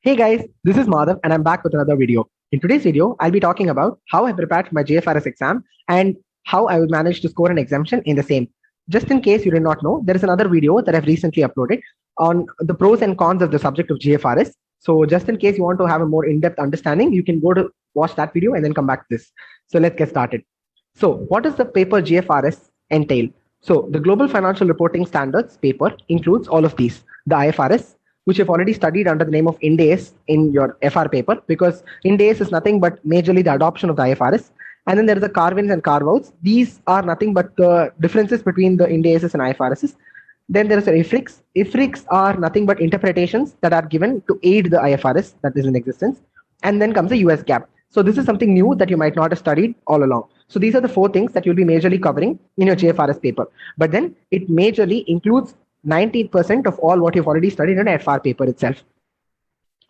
Hey guys, this is Madhav and I'm back with another video. In today's video, I'll be talking about how I prepared for my GFRS exam and how I would manage to score an exemption in the same. Just in case you did not know, there is another video that I've recently uploaded on the pros and cons of the subject of GFRS. So just in case you want to have a more in-depth understanding, you can go to watch that video and then come back to this. So let's get started. So what does the paper GFRS entail? So the Global Financial Reporting Standards paper includes all of these: the IFRS, which you've already studied under the name of Ind AS in your FR paper, because Ind AS is nothing but majorly the adoption of the IFRS. And then there is the carve-ins and carve-outs. These are nothing but the differences between the Ind AS and IFRS. Then there is the IFRICs. IFRICs are nothing but interpretations that are given to aid the IFRS that is in existence. And then comes the US GAAP. So this is something new that you might not have studied all along. So these are the four things that you'll be majorly covering in your GFRS paper. But then it majorly includes 90% of all what you've already studied in an FR paper itself.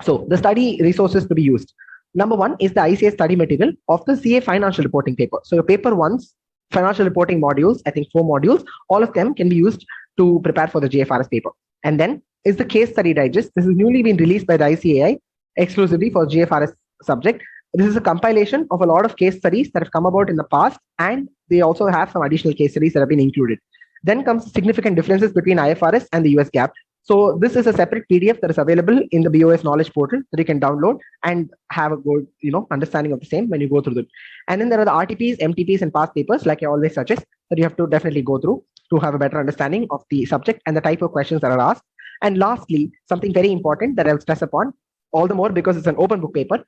So the study resources to be used. Number one is the ICA study material of the CA financial reporting paper. So your paper one's financial reporting modules, I think 4 modules, all of them can be used to prepare for the GFRS paper. And then is the case study digest. This has newly been released by the ICAI exclusively for GFRS subject. This is a compilation of a lot of case studies that have come about in the past, and they also have some additional case studies that have been included. Then comes significant differences between IFRS and the US GAAP. So this is a separate PDF that is available in the BOS knowledge portal that you can download and have a good, understanding of the same when you go through them. And then there are the RTPs, MTPs, and past papers, like I always suggest, that you have to definitely go through to have a better understanding of the subject and the type of questions that are asked. And lastly, something very important that I'll stress upon, all the more because it's an open book paper,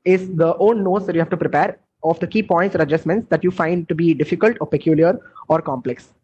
is the own notes that you have to prepare of the key points or adjustments that you find to be difficult or peculiar or complex.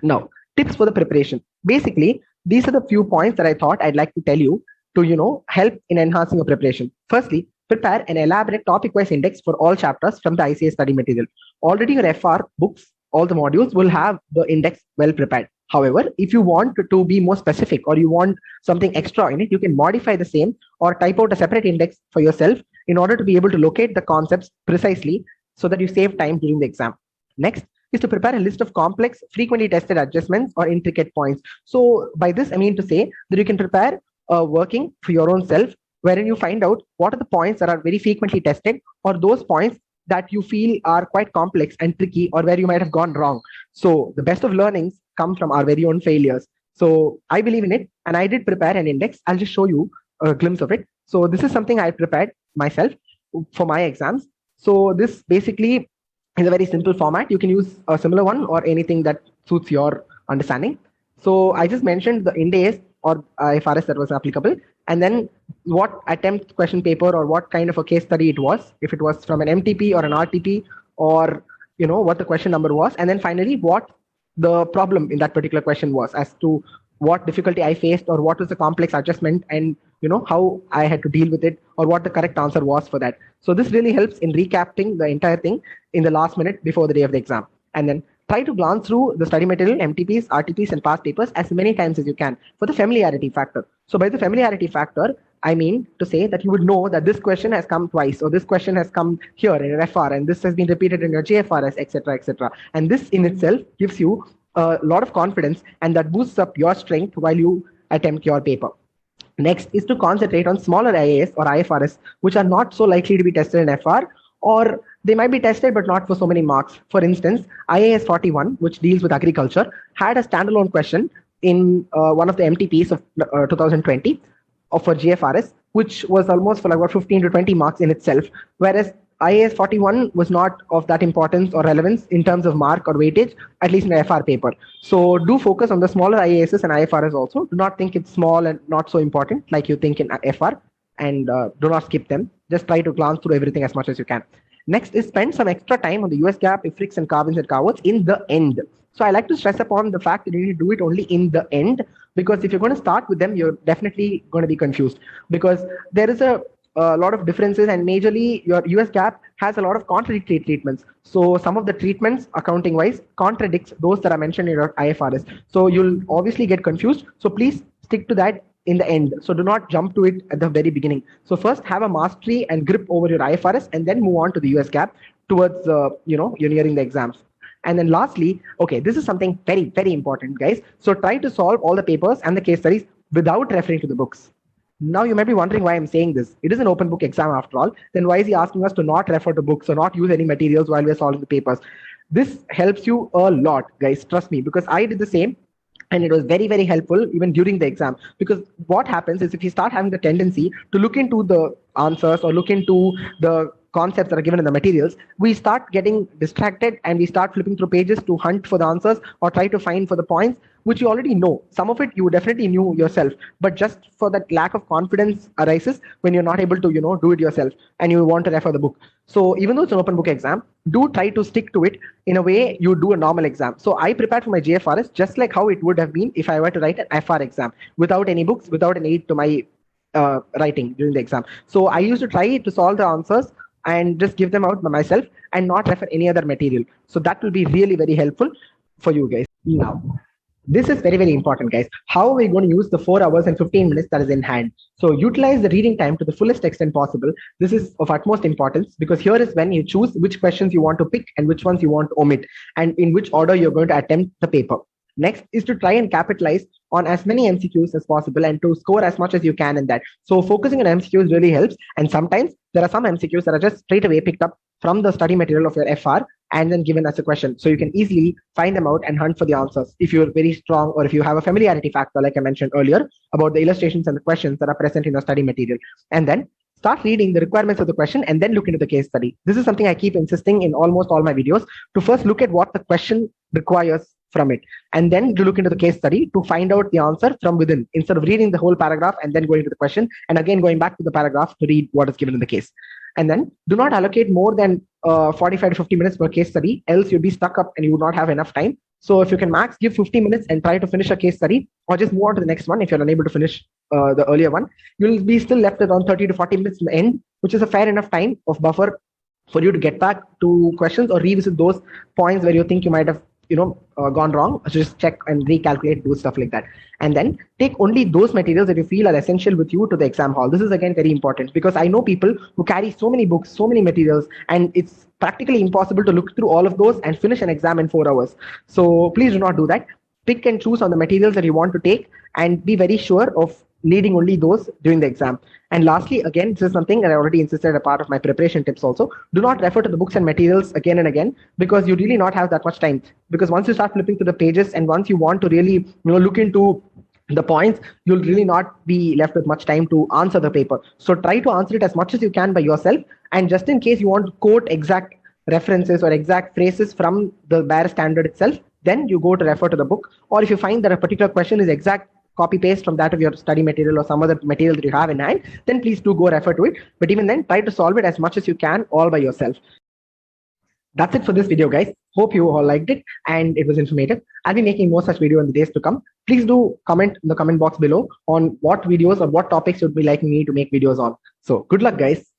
Now, tips for the preparation. Basically, these are the few points that I thought I'd like to tell you to, help in enhancing your preparation. Firstly, prepare an elaborate topic-wise index for all chapters from the ICA study material. Already your FR books, all the modules will have the index well prepared. However, if you want to be more specific or you want something extra in it, you can modify the same or type out a separate index for yourself in order to be able to locate the concepts precisely so that you save time during the exam. Next is to prepare a list of complex, frequently tested adjustments or intricate points. So by this, I mean to say that you can prepare a working for your own self, wherein you find out what are the points that are very frequently tested or those points that you feel are quite complex and tricky or where you might have gone wrong. So the best of learnings come from our very own failures. So I believe in it, and I did prepare an index. I'll just show you a glimpse of it. So this is something I prepared myself for my exams. So this basically is a very simple format. You can use a similar one or anything that suits your understanding. So I just mentioned the Ind AS or IFRS that was applicable, and then what attempt question paper or what kind of a case study it was, if it was from an MTP or an RTP, or what the question number was, and then finally what the problem in that particular question was, as to what difficulty I faced or what was the complex adjustment, and how I had to deal with it or what the correct answer was for that. So this really helps in recapping the entire thing in the last minute before the day of the exam. And then try to glance through the study material, MTPs, RTPs, and past papers as many times as you can for the familiarity factor. So by the familiarity factor, I mean to say that you would know that this question has come twice, or this question has come here in your FR, and this has been repeated in your GFRS, etc., etc. And this in itself gives you a lot of confidence, and that boosts up your strength while you attempt your paper. Next is to concentrate on smaller IAS or IFRS, which are not so likely to be tested in FR, or they might be tested but not for so many marks. For instance, IAS 41, which deals with agriculture, had a standalone question in one of the MTPs of 2020 for GFRS, which was almost for like about 15 to 20 marks in itself, whereas IAS 41 was not of that importance or relevance in terms of mark or weightage, at least in the FR paper. So do focus on the smaller IASs and IFRS also. Do not think it's small and not so important like you think in FR, and do not skip them. Just try to glance through everything as much as you can. Next is spend some extra time on the US GAAP, IFRICs, and carve-ins and carve-outs in the end. So I like to stress upon the fact that you need to do it only in the end, because if you're going to start with them, you're definitely going to be confused, because there is a lot of differences, and majorly your US GAAP has a lot of contradictory treatments. So some of the treatments accounting wise contradicts those that are mentioned in your IFRS. So you'll obviously get confused. So please stick to that in the end. So do not jump to it at the very beginning. So first have a mastery and grip over your IFRS, and then move on to the US GAAP towards, you're nearing the exams. And then lastly, okay, this is something very, very important, guys. So try to solve all the papers and the case studies without referring to the books. Now you might be wondering why I'm saying this. It is an open book exam after all. Then why is he asking us to not refer to books or not use any materials while we're solving the papers? This helps you a lot, guys. Trust me, because I did the same and it was very, very helpful even during the exam. Because what happens is if you start having the tendency to look into the answers or look into the concepts that are given in the materials, we start getting distracted and we start flipping through pages to hunt for the answers or try to find for the points which you already know. Some of it you definitely knew yourself, but just for that lack of confidence arises when you're not able to, do it yourself and you want to refer the book. So even though it's an open book exam, do try to stick to it in a way you do a normal exam. So I prepared for my GFRS just like how it would have been if I were to write an FR exam without any books, without any aid to my writing during the exam. So I used to try to solve the answers and just give them out by myself and not refer any other material. So that will be really very helpful for you guys. Now, this is very, very important, guys. How are we going to use the 4 hours and 15 minutes that is in hand? So utilize the reading time to the fullest extent possible. This is of utmost importance because here is when you choose which questions you want to pick and which ones you want to omit and in which order you're going to attempt the paper. Next is to try and capitalize on as many MCQs as possible and to score as much as you can in that. So focusing on MCQs really helps. And sometimes there are some MCQs that are just straight away picked up from the study material of your FR and then given as a question. So you can easily find them out and hunt for the answers if you're very strong or if you have a familiarity factor, like I mentioned earlier, about the illustrations and the questions that are present in your study material. And then start reading the requirements of the question and then look into the case study. This is something I keep insisting in almost all my videos, to first look at what the question requires from it and then to look into the case study to find out the answer from within instead of reading the whole paragraph and then going to the question and again going back to the paragraph to read what is given in the case. And then do not allocate more than 45 to 50 minutes per case study, else you'll be stuck up and you would not have enough time. So if you can max give 50 minutes and try to finish a case study or just move on to the next one if you're unable to finish the earlier one, you'll be still left around 30 to 40 minutes in the end, which is a fair enough time of buffer for you to get back to questions or revisit those points where you think you might have gone wrong. So just check and recalculate, do stuff like that. And then take only those materials that you feel are essential with you to the exam hall. This is again very important because I know people who carry so many books, so many materials, and it's practically impossible to look through all of those and finish an exam in 4 hours. So please do not do that. Pick and choose on the materials that you want to take and be very sure of needing only those during the exam. And lastly, again, this is something that I already insisted a part of my preparation tips also. Do not refer to the books and materials again and again because you really not have that much time. Because once you start flipping through the pages and once you want to really look into the points, you'll really not be left with much time to answer the paper. So try to answer it as much as you can by yourself. And just in case you want to quote exact references or exact phrases from the bare standard itself, then you go to refer to the book. Or if you find that a particular question is exact copy paste from that of your study material or some other material that you have in hand, then please do go refer to it. But even then, try to solve it as much as you can all by yourself. That's it for this video, guys. Hope you all liked it and it was informative. I'll be making more such videos in the days to come. Please do comment in the comment box below on what videos or what topics you'd be liking me to make videos on. So good luck, guys.